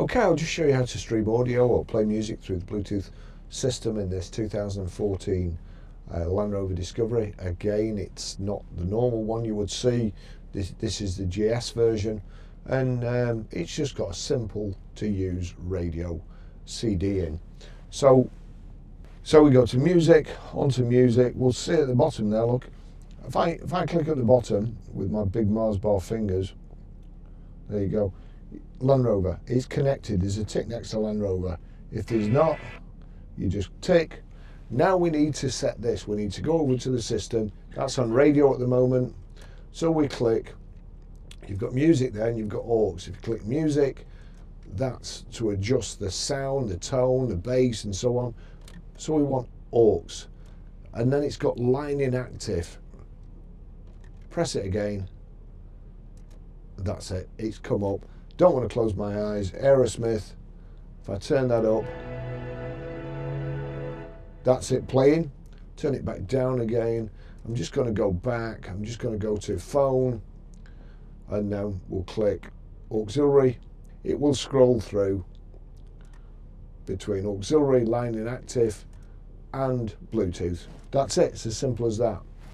Okay, I'll just show you how to stream audio or play music through the Bluetooth system in this 2014 Land Rover Discovery. Again, it's not the normal one you would see. This is the GS version, and it's just got a simple to use radio CD in. So we go to music, onto music. We'll see at the bottom there, look. If I click at the bottom with my big Mars bar fingers, there you go. Land Rover is connected. There's a tick next to Land Rover. If there's not, you just tick. Now we need to set this. We need to go over to the system. That's on radio at the moment. So we click. You've got music there and you've got aux. If you click music, that's to adjust the sound, the tone, the bass and so on. So we want aux. And then it's got line inactive. Press it again. That's it. It's come up. Don't want to close my eyes. Aerosmith. If I turn that up, that's it playing. Turn it back down again. I'm just going to go back. I'm just going to go to phone, and now we'll click auxiliary. It will scroll through between auxiliary, line inactive, and Bluetooth. That's it. It's as simple as that.